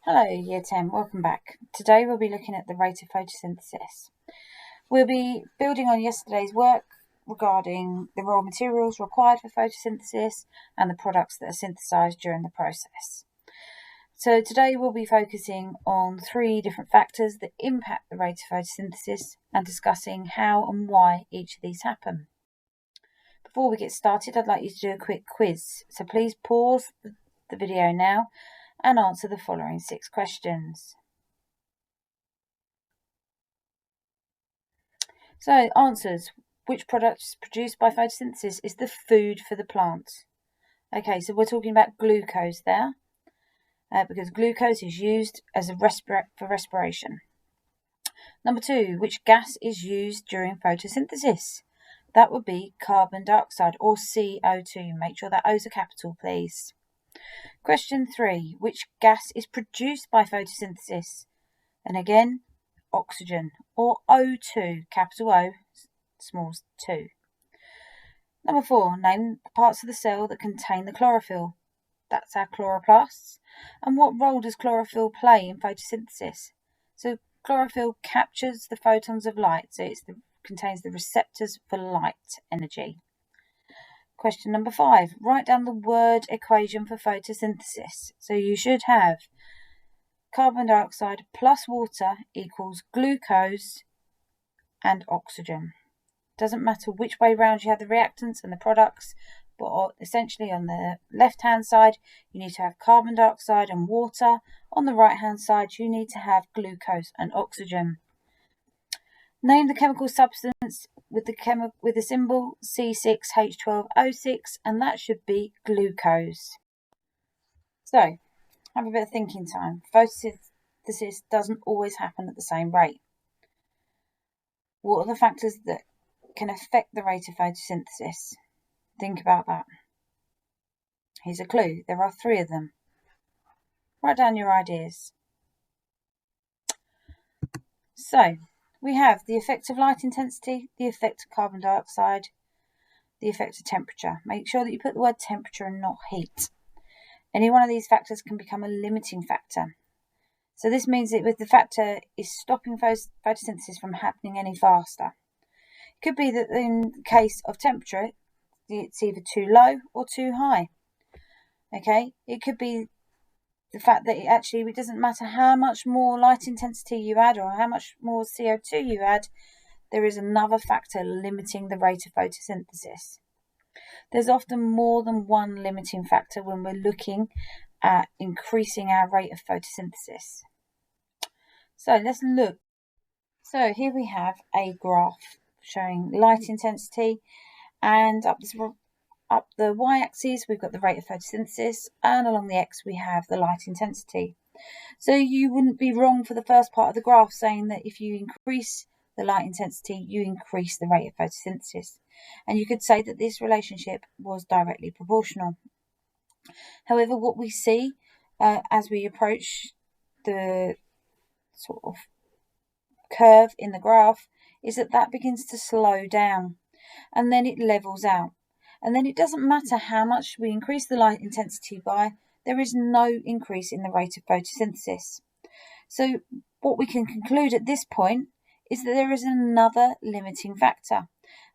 Hello Year 10, welcome back. Today we'll be looking at the rate of photosynthesis. We'll be building on yesterday's work regarding the raw materials required for photosynthesis and the products that are synthesised during the process. So today we'll be focusing on 3 different factors that impact the rate of photosynthesis and discussing how and why each of these happen. Before we get started, I'd like you to do a quick quiz. So please pause the video now and answer the following 6 questions. So, answers. Which product produced by photosynthesis is the food for the plant? Okay, so we're talking about glucose there, because glucose is used as a for respiration. Number 2, which gas is used during photosynthesis? That would be carbon dioxide, or CO2. Make sure that O's are capital, please. Question 3, which gas is produced by photosynthesis? And again, oxygen, or O2, capital O, small 2. Number 4, name the parts of the cell that contain the chlorophyll. That's our chloroplasts. And what role does chlorophyll play in photosynthesis? So chlorophyll captures the photons of light, so it contains the receptors for light energy. Question number 5, write down the word equation for photosynthesis. So you should have carbon dioxide plus water equals glucose and oxygen. Doesn't matter which way round you have the reactants and the products, but essentially on the left hand side you need to have carbon dioxide and water. On the right hand side you need to have glucose and oxygen. Name the chemical substance with the symbol C6H12O6, and that should be glucose. So, have a bit of thinking time. Photosynthesis doesn't always happen at the same rate. What are the factors that can affect the rate of photosynthesis? Think about that. Here's a clue. There are 3 of them. Write down your ideas. So, we have the effect of light intensity, the effect of carbon dioxide, the effect of temperature. Make sure that you put the word temperature and not heat. Any one of these factors can become a limiting factor. So this means that the factor is stopping photosynthesis from happening any faster. It could be that in the case of temperature, it's either too low or too high. Okay, it could be the fact that it doesn't matter how much more light intensity you add or how much more CO2 you add, there is another factor limiting the rate of photosynthesis. There's often more than one limiting factor when we're looking at increasing our rate of photosynthesis. So let's look. So here we have a graph showing light intensity, and up the y-axis we've got the rate of photosynthesis, and along the x we have the light intensity. So you wouldn't be wrong for the first part of the graph saying that if you increase the light intensity, you increase the rate of photosynthesis. And you could say that this relationship was directly proportional. However, what we see as we approach the sort of curve in the graph is that begins to slow down, and then it levels out. And then it doesn't matter how much we increase the light intensity by, there is no increase in the rate of photosynthesis. So what we can conclude at this point is that there is another limiting factor,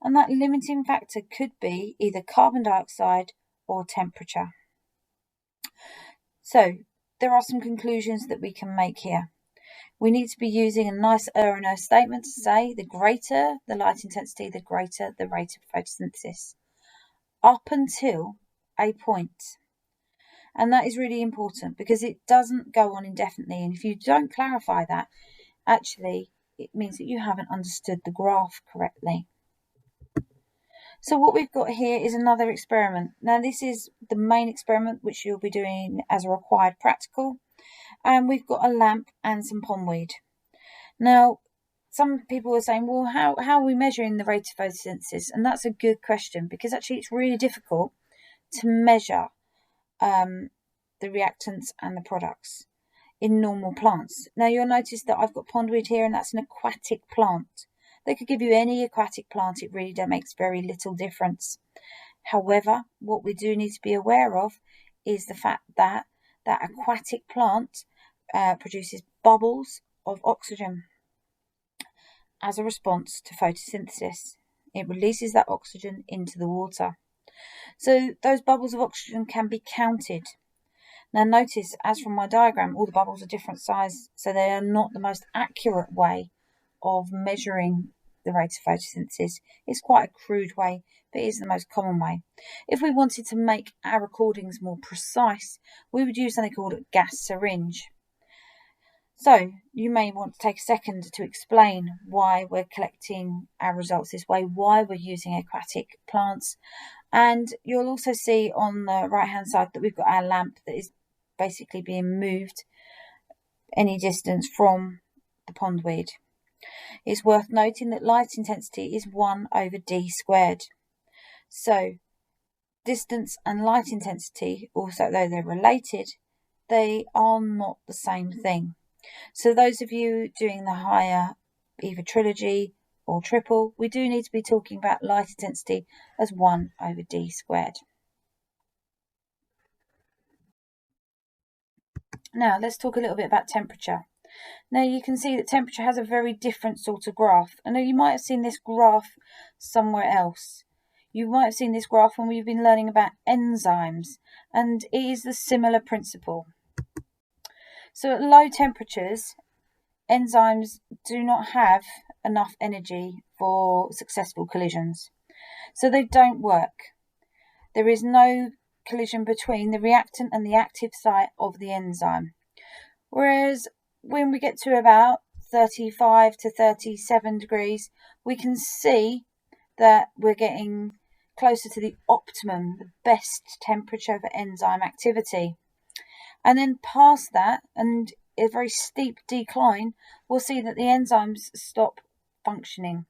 and that limiting factor could be either carbon dioxide or temperature. So there are some conclusions that we can make here. We need to be using a nice or no statement to say the greater the light intensity, the greater the rate of photosynthesis, up until a point. And that is really important because it doesn't go on indefinitely. And if you don't clarify that, actually, it means that you haven't understood the graph correctly. So what we've got here is another experiment. Now, this is the main experiment which you'll be doing as a required practical. And we've got a lamp and some pondweed. Now, some people are saying, well, how are we measuring the rate of photosynthesis? And that's a good question because actually it's really difficult to measure the reactants and the products in normal plants. Now, you'll notice that I've got pondweed here, and that's an aquatic plant. They could give you any aquatic plant. It really makes very little difference. However, what we do need to be aware of is the fact that that aquatic plant produces bubbles of oxygen as a response to photosynthesis. It releases that oxygen into the water. So those bubbles of oxygen can be counted. Now notice, as from my diagram, all the bubbles are different size, so they are not the most accurate way of measuring the rate of photosynthesis. It's quite a crude way, but it is the most common way. If we wanted to make our recordings more precise, we would use something called a gas syringe. So you may want to take a second to explain why we're collecting our results this way, why we're using aquatic plants. And you'll also see on the right hand side that we've got our lamp that is basically being moved any distance from the pondweed. It's worth noting that light intensity is 1 over d squared. So distance and light intensity, also though they're related, they are not the same thing. So those of you doing the higher either trilogy or triple, we do need to be talking about light intensity as 1 over d squared. Now let's talk a little bit about temperature. Now you can see that temperature has a very different sort of graph. I know you might have seen this graph somewhere else. You might have seen this graph when we've been learning about enzymes, and it is the similar principle. So at low temperatures, enzymes do not have enough energy for successful collisions. So they don't work. There is no collision between the reactant and the active site of the enzyme. Whereas when we get to about 35 to 37 degrees, we can see that we're getting closer to the optimum, the best temperature for enzyme activity. And then past that, and a very steep decline, we'll see that the enzymes stop functioning.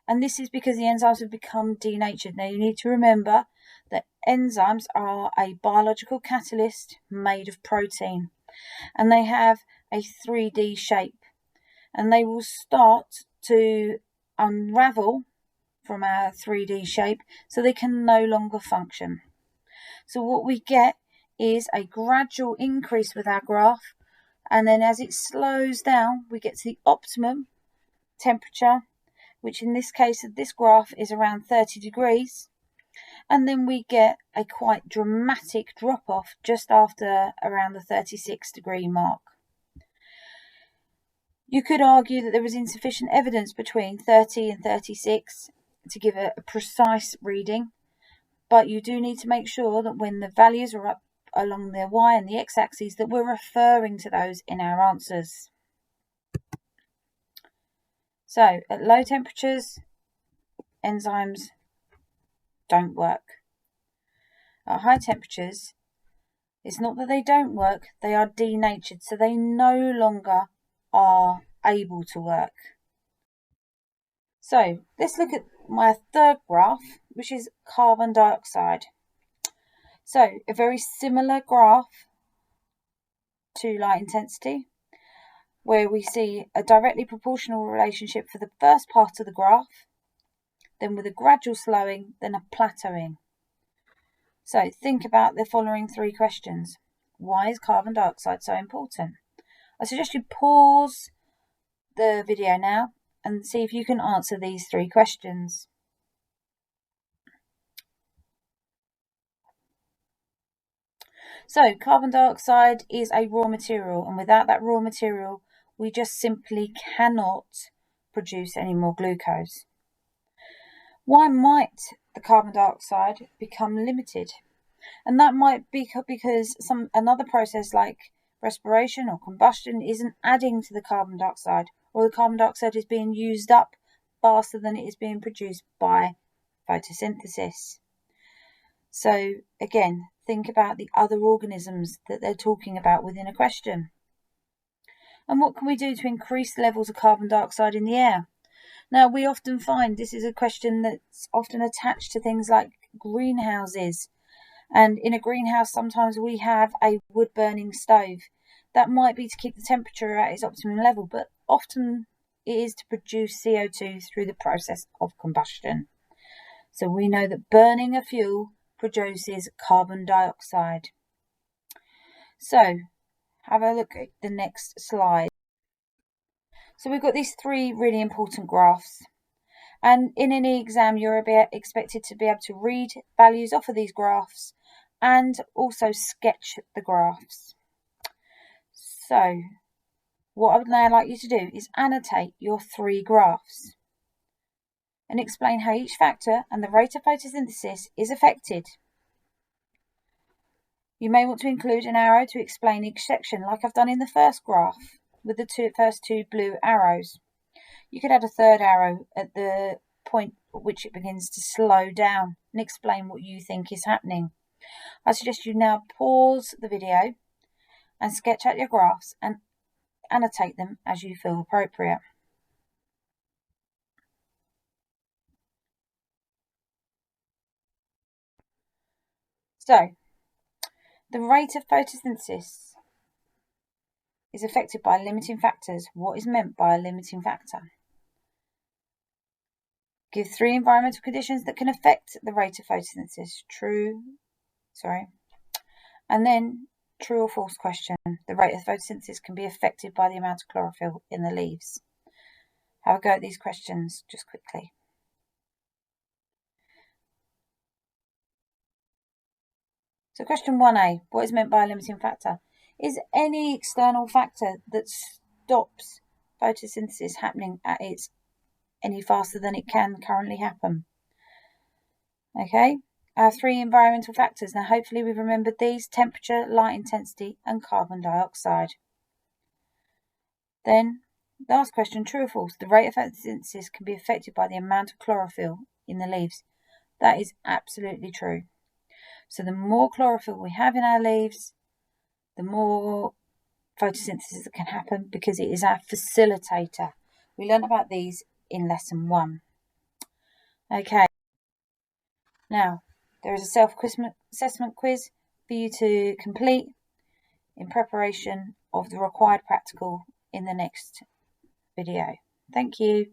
And this is because the enzymes have become denatured. Now you need to remember that enzymes are a biological catalyst made of protein, and they have a 3D shape, and they will start to unravel from our 3D shape so they can no longer function. So what we get is a gradual increase with our graph, and then as it slows down we get to the optimum temperature, which in this case of this graph is around 30 degrees, and then we get a quite dramatic drop off just after around the 36 degree mark. You could argue that there is insufficient evidence between 30 and 36 to give a precise reading, but you do need to make sure that when the values are up along the y and the x-axis that we're referring to those in our answers. So at low temperatures, enzymes don't work. At high temperatures, it's not that they don't work, they are denatured, so they no longer are able to work. So let's look at my third graph, which is carbon dioxide. So a very similar graph to light intensity, where we see a directly proportional relationship for the first part of the graph, then with a gradual slowing, then a plateauing. So think about the following 3 questions. Why is carbon dioxide so important? I suggest you pause the video now and see if you can answer these 3 questions. So carbon dioxide is a raw material, and without that raw material we just simply cannot produce any more glucose. Why might the carbon dioxide become limited? And that might be because another process like respiration or combustion isn't adding to the carbon dioxide, or the carbon dioxide is being used up faster than it is being produced by photosynthesis. So again, think about the other organisms that they're talking about within a question. And what can we do to increase levels of carbon dioxide in the air? Now, we often find this is a question that's often attached to things like greenhouses. And in a greenhouse, sometimes we have a wood-burning stove. That might be to keep the temperature at its optimum level, but often it is to produce CO2 through the process of combustion. So we know that burning a fuel produces carbon dioxide. So have a look at the next slide. So we've got these three really important graphs. And in any exam, you're expected to be able to read values off of these graphs and also sketch the graphs. So what I would now like you to do is annotate your three graphs and explain how each factor and the rate of photosynthesis is affected. You may want to include an arrow to explain each section, like I've done in the first graph with the first two blue arrows. You could add a third arrow at the point at which it begins to slow down and explain what you think is happening. I suggest you now pause the video and sketch out your graphs and annotate them as you feel appropriate. So, the rate of photosynthesis is affected by limiting factors. What is meant by a limiting factor? Give three environmental conditions that can affect the rate of photosynthesis. And then true or false question. The rate of photosynthesis can be affected by the amount of chlorophyll in the leaves. Have a go at these questions just quickly. So question 1A, what is meant by a limiting factor? Is any external factor that stops photosynthesis happening at its any faster than it can currently happen? Okay, our three environmental factors. Now hopefully we've remembered these: temperature, light intensity and carbon dioxide. Then last question, true or false? The rate of photosynthesis can be affected by the amount of chlorophyll in the leaves. That is absolutely true. So the more chlorophyll we have in our leaves, the more photosynthesis that can happen, because it is our facilitator. We learned about these in lesson 1. Okay, now there is a self-assessment quiz for you to complete in preparation of the required practical in the next video. Thank you.